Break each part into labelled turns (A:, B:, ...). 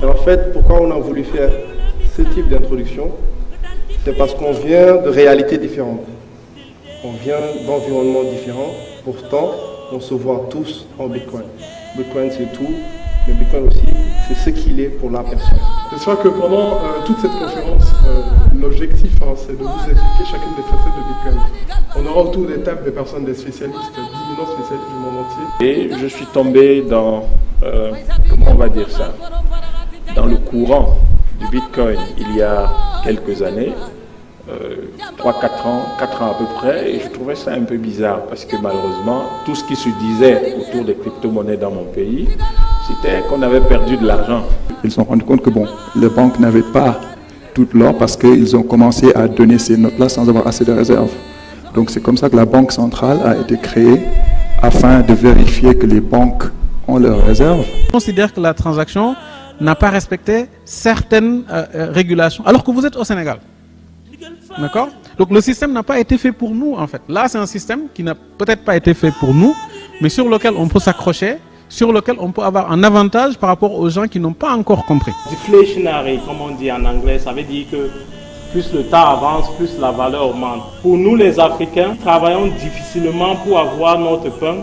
A: Et en fait, pourquoi on a voulu faire ce type d'introduction? C'est parce qu'on vient de réalités différentes. On vient d'environnements différents. Pourtant, on se voit tous en Bitcoin. Bitcoin, c'est tout. Mais Bitcoin aussi, c'est ce qu'il est pour la personne.
B: J'espère que pendant toute cette conférence, l'objectif, c'est de vous expliquer chacune des facettes de Bitcoin. On aura autour des tables des personnes, des spécialistes, d'imminents spécialistes du monde entier.
C: Et je suis tombé dans, comment on va dire ça, dans le courant du Bitcoin il y a quelques années, 3-4 ans, 4 ans à peu près, et je trouvais ça un peu bizarre parce que malheureusement, tout ce qui se disait autour des crypto-monnaies dans mon pays, c'était qu'on avait perdu de l'argent.
D: Ils se sont rendus compte que bon, les banques n'avaient pas toute l'or parce qu'ils ont commencé à donner ces notes-là sans avoir assez de réserves. Donc c'est comme ça que la Banque centrale a été créée afin de vérifier que les banques ont leurs réserves.
E: Je considère que la transaction n'a pas respecté certaines régulations, alors que vous êtes au Sénégal. D'accord? Donc le système n'a pas été fait pour nous en fait. Là c'est un système qui n'a peut-être pas été fait pour nous, mais sur lequel on peut s'accrocher, sur lequel on peut avoir un avantage par rapport aux gens qui n'ont pas encore compris.
F: Deflationary, comme on dit en anglais, ça veut dire que plus le temps avance, plus la valeur augmente. Pour nous les Africains, travaillons difficilement pour avoir notre pain.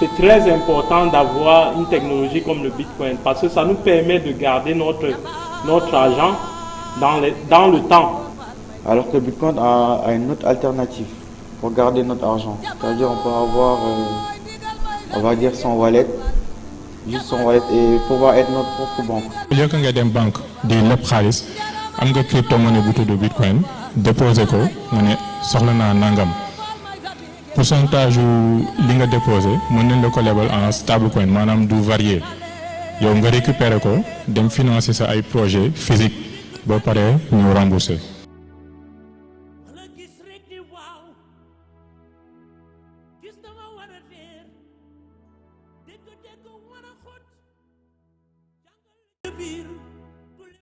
F: C'est très important d'avoir une technologie comme le Bitcoin parce que ça nous permet de garder notre argent dans le temps.
G: Alors que le Bitcoin a une autre alternative pour garder notre argent. C'est-à-dire on peut avoir, on va dire son wallet, juste son wallet et pouvoir être notre propre banque.
H: Au lieu que nga dem banque di leb xaalis am nga crypto-monnaie bu tudd Bitcoin déposé ko nga ne soxla naa nangam pourcentage li nga déposé mën nañ la ko lebal en stablecoin maanaam du varié yow nga récupérer ko dem financer sa ay projet physique ba pare ñu rembourser.
I: Dégg dégg war a xóot jàngal biir